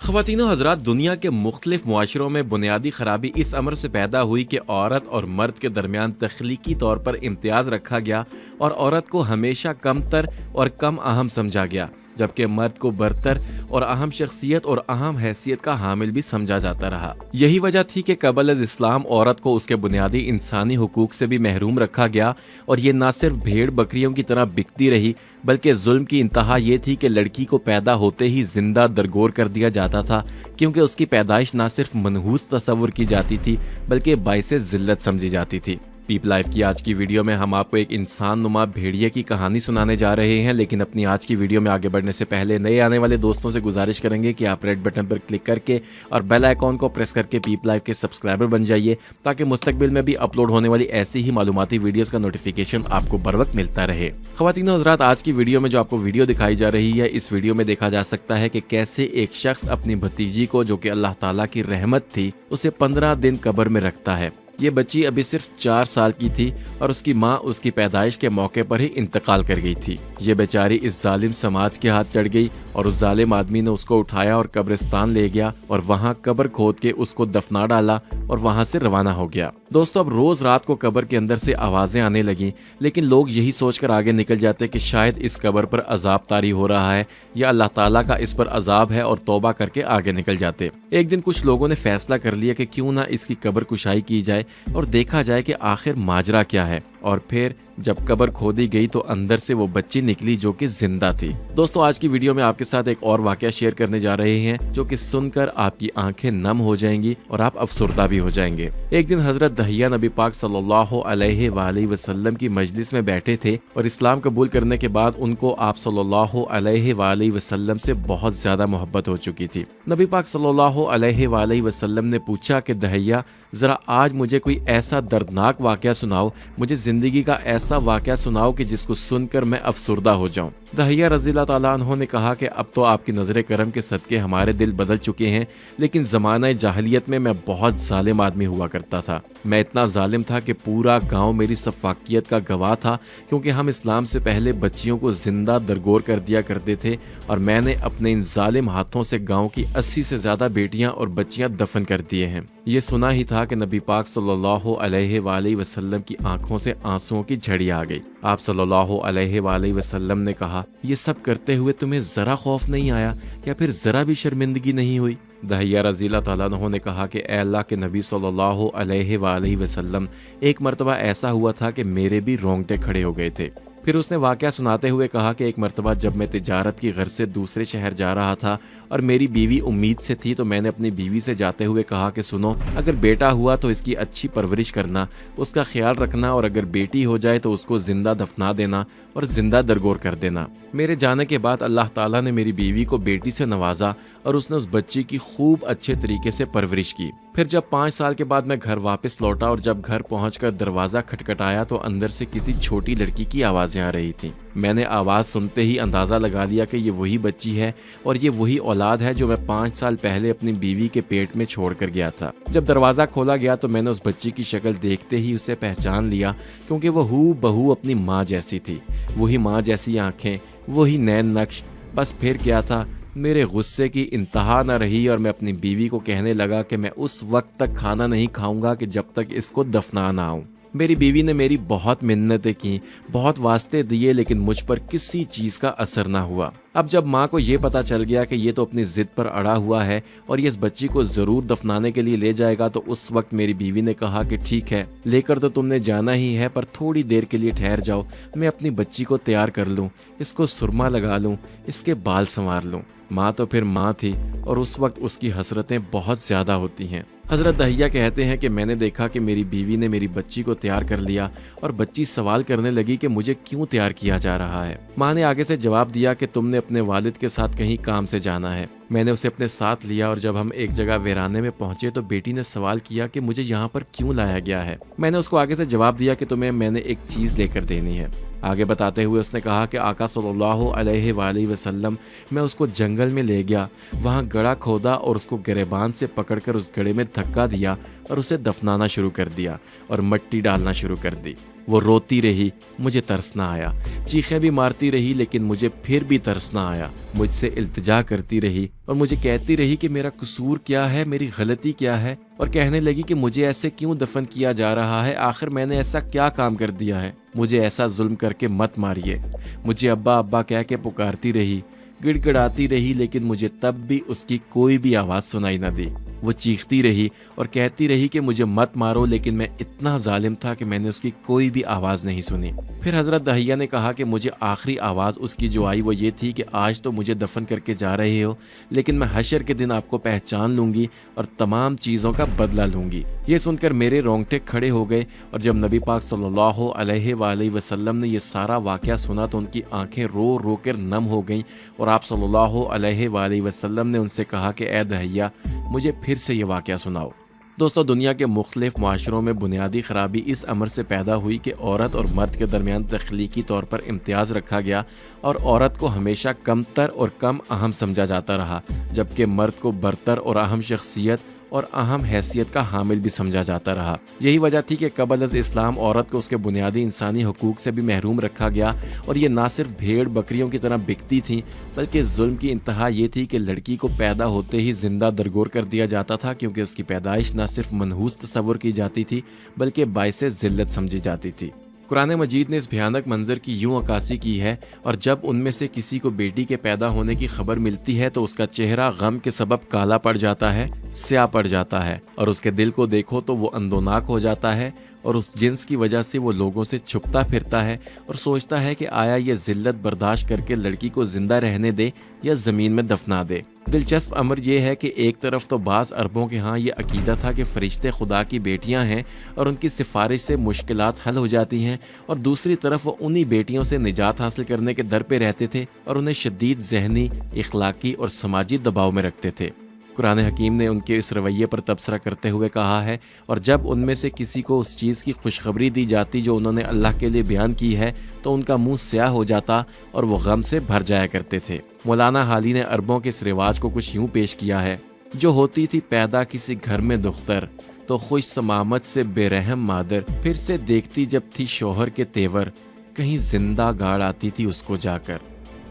ख़वातीनो हज़रात, दुनिया के मुख्तलिफ मुआशरों में बुनियादी खराबी इस अमर से पैदा हुई कि औरत और मर्द के दरमियान तख्लीकी तौर पर इम्तियाज़ रखा गया और औरत को हमेशा कमतर और कम अहम समझा गया, जबकि मर्द को बरतर और अहम शख्सियत और अहम हैसियत का हामिल भी समझा जाता रहा। यही वजह थी कि क़बल इस्लाम औरत को उसके बुनियादी इंसानी हुकूक से भी महरूम रखा गया और ये न सिर्फ भेड़ बकरियों की तरह बिकती रही, बल्कि जुल्म की इंतहा ये थी कि लड़की को पैदा होते ही जिंदा दरगोर कर दिया जाता था, क्योंकि उसकी पैदाइश न सिर्फ मनहूस तस्वुर की जाती थी बल्कि बाइसे जिल्लत समझी जाती थी। पीप लाइफ की आज की वीडियो में हम आपको एक इंसान नुमा भेड़िए की कहानी सुनाने जा रहे हैं, लेकिन अपनी आज की वीडियो में आगे बढ़ने से पहले नए आने वाले दोस्तों से गुजारिश करेंगे कि आप रेड बटन पर क्लिक करके और बेल आइकॉन को प्रेस करके पीप लाइफ के सब्सक्राइबर बन जाइए, ताकि मुस्तकबिल में भी अपलोड होने वाली ऐसी ही मालूमाती वीडियोस का नोटिफिकेशन आपको बर वक्त मिलता रहे। ख़वातीनो हज़रात, आज की वीडियो में जो आपको वीडियो दिखाई जा रही है, इस वीडियो में देखा जा सकता है कि कैसे एक शख्स अपनी भतीजी को, जो कि अल्लाह ताला की रहमत थी, उसे 15 दिन कब्र में रखता है। ये बच्ची अभी सिर्फ 4 साल की थी और उसकी माँ उसकी पैदाइश के मौके पर ही इंतकाल कर गई थी। ये बेचारी इस जालिम समाज के हाथ चढ़ गई और उस जालिम आदमी ने उसको उठाया और कब्रिस्तान ले गया और वहाँ कब्र खोद के उसको दफना डाला और वहाँ से रवाना हो गया। दोस्तों, अब रोज रात को कब्र के अंदर से आवाजें आने लगी, लेकिन लोग यही सोचकर आगे निकल जाते कि शायद इस कब्र पर अजाब तारी हो रहा है या अल्लाह ताला का इस पर अजाब है, और तौबा करके आगे निकल जाते। एक दिन कुछ लोगों ने फैसला कर लिया कि क्यों ना इसकी कब्र कुशाई की जाए और देखा जाए कि आखिर माजरा क्या है। और फिर जब कब्र खोदी गई तो अंदर से वो बच्ची निकली जो कि जिंदा थी। दोस्तों, आज की वीडियो में आपके साथ एक और वाकया शेयर करने जा रहे हैं जो कि सुनकर आपकी आंखें नम हो जाएंगी और आप अफसुर्दा भी हो जाएंगे। एक दिन हजरत दहिया नबी पाक सल्लल्लाहु अलैहि वसल्लम की मजलिस में बैठे थे और इस्लाम कबूल करने के बाद उनको आप सल्लल्लाहु अलैहि वसल्लम से बहुत ज्यादा मोहब्बत हो चुकी थी। नबी पाक सल्लल्लाहु अलैहि वसल्लम ने पूछा कि दहिया, जरा आज मुझे कोई ऐसा दर्दनाक वाकया सुनाओ, मुझे जिंदगी का ऐसा वाकया सुनाओ कि जिसको सुनकर मैं अफसुर्दा हो जाऊं। दहिया रज़ियल्लाहु ताला अन्हु ने कहा कि अब तो आपकी नजर करम के सदके हमारे दिल बदल चुके हैं, लेकिन जमाना जाहिलियत में मैं बहुत जालिम आदमी हुआ करता था। मैं इतना जालिम था कि पूरा गांव मेरी सफाकियत का गवाह था, क्योंकि हम इस्लाम से पहले बच्चियों को जिंदा दरगोर कर दिया करते थे और मैंने अपने इन जालिम हाथों से गाँव की 80 से ज्यादा बेटियां और बच्चियां दफन कर दिए हैं। ये सुना ही था कि नबी पाक सल्लल्लाहु अलैहि वसल्लम की आंखों से आंसुओं की झड़ी आ गई। आप सल्लल्लाहु अलैहि वसल्लम ने कहा, ये सब करते हुए तुम्हें जरा खौफ नहीं आया या फिर जरा भी शर्मिंदगी नहीं हुई? दहिया रज़ियल्लाहु ताला अन्हु ने कहा कि ए अल्लाह के नबी सल्लल्लाहु अलैहि वसल्लम, एक मरतबा ऐसा हुआ था कि मेरे भी रोंगटे खड़े हो गए थे। फिर उसने वाकया सुनाते हुए कहा कि एक मरतबा जब मैं तिजारत की गर्ज से दूसरे शहर जा रहा था और मेरी बीवी उम्मीद से थी, तो मैंने अपनी बीवी से जाते हुए कहा कि सुनो, अगर बेटा हुआ तो इसकी अच्छी परवरिश करना, उसका ख्याल रखना, और अगर बेटी हो जाए तो उसको जिंदा दफना देना और जिंदा दरगोर कर देना। मेरे जाने के बाद अल्लाह ताला ने मेरी बीवी को बेटी से नवाजा और उसने उस बच्ची की खूब अच्छे तरीके से परवरिश की। फिर जब 5 साल के बाद मैं घर वापस लौटा और जब घर पहुंचकर दरवाजा खटखटाया तो अंदर से किसी छोटी लड़की की आवाजें आ रही थी। मैंने आवाज सुनते ही अंदाजा लगा लिया कि ये वही बच्ची है और ये वही औलाद है जो मैं 5 साल पहले अपनी बीवी के पेट में छोड़ कर गया था। जब दरवाजा खोला गया तो मैंने उस बच्ची की शक्ल देखते ही उसे पहचान लिया, क्योंकि वो हू बहू अपनी माँ जैसी थी। वही माँ जैसी आंखें, वही नैन नक्श। बस फिर क्या था, मेरे गुस्से की इंतहा न रही और मैं अपनी बीवी को कहने लगा कि मैं उस वक्त तक खाना नहीं खाऊंगा कि जब तक इसको दफना ना आऊं। मेरी बीवी ने मेरी बहुत मिन्नतें की, बहुत वास्ते दिए, लेकिन मुझ पर किसी चीज का असर ना हुआ। अब जब माँ को ये पता चल गया कि ये तो अपनी जिद पर अड़ा हुआ है और ये इस बच्ची को जरूर दफनाने के लिए ले जाएगा, तो उस वक्त मेरी बीवी ने कहा कि ठीक है, लेकर तो तुमने जाना ही है, पर थोड़ी देर के लिए ठहर जाओ, मैं अपनी बच्ची को तैयार कर लूँ, इसको सुरमा लगा लूँ, इसके बाल संवार लूँ। माँ तो फिर माँ थी और उस वक्त उसकी हसरतें बहुत ज्यादा होती हैं। हजरत दहिया कहते हैं कि मैंने देखा कि मेरी बीवी ने मेरी बच्ची को तैयार कर लिया और बच्ची सवाल करने लगी कि मुझे क्यों तैयार किया जा रहा है। माँ ने आगे से जवाब दिया कि तुमने अपने वालिद के साथ कहीं काम से जाना है। मैंने उसे अपने साथ लिया और जब हम एक जगह वीराने में पहुंचे तो बेटी ने सवाल किया कि मुझे यहाँ पर क्यों लाया गया है। मैंने उसको आगे से जवाब दिया कि तुम्हें मैंने एक चीज लेकर देनी है। आगे बताते हुए उसने कहा कि आका सल्लल्लाहु अलैहि वसल्लम, मैं उसको जंगल में ले गया, वहाँ गड़ा खोदा और उसको गिरेबान से पकड़कर उस गड़े में धक्का दिया और उसे दफनाना शुरू कर दिया और मिट्टी डालना शुरू कर दी। وہ روتی رہی، مجھے ترس نہ آیا، چیخیں بھی مارتی رہی لیکن مجھے پھر بھی ترس نہ آیا، مجھ سے التجا کرتی رہی اور مجھے کہتی رہی کہ میرا قصور کیا ہے، میری غلطی کیا ہے، اور کہنے لگی کہ مجھے ایسے کیوں دفن کیا جا رہا ہے، آخر میں نے ایسا کیا کام کر دیا ہے، مجھے ایسا ظلم کر کے مت ماریے۔ مجھے ابا ابا کہہ کے پکارتی رہی، گڑ گڑاتی رہی لیکن مجھے تب بھی اس کی کوئی بھی آواز سنائی نہ دی۔ وہ چیختی رہی اور کہتی رہی کہ مجھے مت مارو، لیکن میں اتنا ظالم تھا کہ میں نے اس کی کوئی بھی آواز نہیں سنی۔ پھر حضرت دہیہ نے کہا کہ مجھے آخری آواز اس کی جو آئی وہ یہ تھی کہ آج تو مجھے دفن کر کے جا رہے ہو، لیکن میں حشر کے دن آپ کو پہچان لوں گی اور تمام چیزوں کا بدلہ لوں گی۔ یہ سن کر میرے رونگٹے کھڑے ہو گئے، اور جب نبی پاک صلی اللہ علیہ وآلہ وسلم نے یہ سارا واقعہ سنا تو ان کی آنکھیں رو رو کر نم ہو گئیں، اور آپ صلی اللہ علیہ وآلہ وسلم نے ان سے کہا کہ اے دہیہ، مجھے پھر سے یہ واقعہ سناؤ۔ دوستو، دنیا کے مختلف معاشروں میں بنیادی خرابی اس امر سے پیدا ہوئی کہ عورت اور مرد کے درمیان تخلیقی طور پر امتیاز رکھا گیا اور عورت کو ہمیشہ کمتر اور کم اہم سمجھا جاتا رہا، جبکہ مرد کو برتر اور اہم شخصیت اور اہم حیثیت کا حامل بھی سمجھا جاتا رہا۔ یہی وجہ تھی کہ قبل از اسلام عورت کو اس کے بنیادی انسانی حقوق سے بھی محروم رکھا گیا، اور یہ نہ صرف بھیڑ بکریوں کی طرح بکتی تھیں، بلکہ ظلم کی انتہا یہ تھی کہ لڑکی کو پیدا ہوتے ہی زندہ درگور کر دیا جاتا تھا، کیونکہ اس کی پیدائش نہ صرف منحوس تصور کی جاتی تھی بلکہ باعث ذلت سمجھی جاتی تھی۔ قرآن مجید نے اس بھیانک منظر کی یوں عکاسی کی ہے، اور جب ان میں سے کسی کو بیٹی کے پیدا ہونے کی خبر ملتی ہے تو اس کا چہرہ غم کے سبب کالا پڑ جاتا ہے، سیاہ پڑ جاتا ہے، اور اس کے دل کو دیکھو تو وہ اندوناک ہو جاتا ہے، اور اس جنس کی وجہ سے وہ لوگوں سے چھپتا پھرتا ہے اور سوچتا ہے کہ آیا یہ ذلت برداشت کر کے لڑکی کو زندہ رہنے دے یا زمین میں دفنا دے۔ دلچسپ امر یہ ہے کہ ایک طرف تو بعض عربوں کے ہاں یہ عقیدہ تھا کہ فرشتے خدا کی بیٹیاں ہیں اور ان کی سفارش سے مشکلات حل ہو جاتی ہیں، اور دوسری طرف وہ انہی بیٹیوں سے نجات حاصل کرنے کے در پہ رہتے تھے اور انہیں شدید ذہنی، اخلاقی اور سماجی دباؤ میں رکھتے تھے۔ قرآن حکیم نے ان کے اس رویے پر تبصرہ کرتے ہوئے کہا ہے، اور جب ان میں سے کسی کو اس چیز کی خوشخبری دی جاتی جو انہوں نے اللہ کے لیے بیان کی ہے تو ان کا منہ سیاہ ہو جاتا اور وہ غم سے بھر جایا کرتے تھے۔ مولانا حالی نے عربوں کے اس رواج کو کچھ یوں پیش کیا ہے: جو ہوتی تھی پیدا کسی گھر میں دختر، تو خوش سمامت سے بے رحم مادر پھر سے دیکھتی جب تھی شوہر کے تیور، کہیں زندہ گاڑ آتی تھی اس کو جا کر،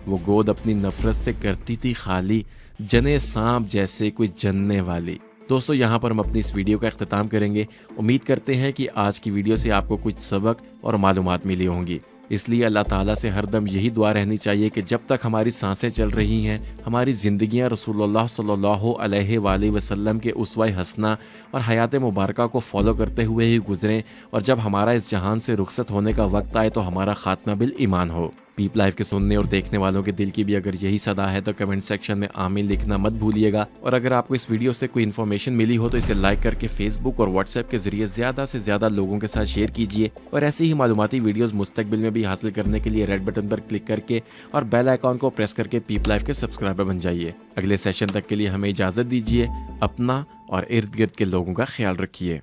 وہ گود اپنی نفرت سے کرتی تھی خالی، جنے سانپ جیسے کوئی جننے والی۔ دوستو، یہاں پر ہم اپنی اس ویڈیو کا اختتام کریں گے۔ امید کرتے ہیں کہ آج کی ویڈیو سے آپ کو کچھ سبق اور معلومات ملی ہوں گی۔ اس لیے اللہ تعالیٰ سے ہر دم یہی دعا رہنی چاہیے کہ جب تک ہماری سانسیں چل رہی ہیں، ہماری زندگیاں رسول اللہ صلی اللہ علیہ وآلہ وسلم کے اسوہ حسنہ اور حیات مبارکہ کو فالو کرتے ہوئے ہی گزریں، اور جب ہمارا اس جہان سے رخصت ہونے کا وقت آئے تو ہمارا خاتمہ بالایمان ہو۔ پیپ لائف کے سننے اور دیکھنے والوں کے دل کی بھی اگر یہی صدا ہے تو کمنٹ سیکشن میں آمین لکھنا مت بھولیے گا، اور اگر آپ کو اس ویڈیو سے کوئی انفارمیشن ملی ہو تو اسے لائک کر کے فیس بک اور واٹس ایپ کے ذریعے زیادہ سے زیادہ لوگوں کے ساتھ شیئر کیجیے، اور ایسی ہی معلوماتی ویڈیوز مستقبل میں بھی حاصل کرنے کے لیے ریڈ بٹن پر کلک کر کے اور بیل آئیکن کو پریس کر کے پیپ لائف کے سبسکرائبر بن جائیے۔ اگلے سیشن تک کے لیے ہمیں اجازت دیجیے، اپنا اور ارد گرد کے لوگوں کا خیال رکھیے۔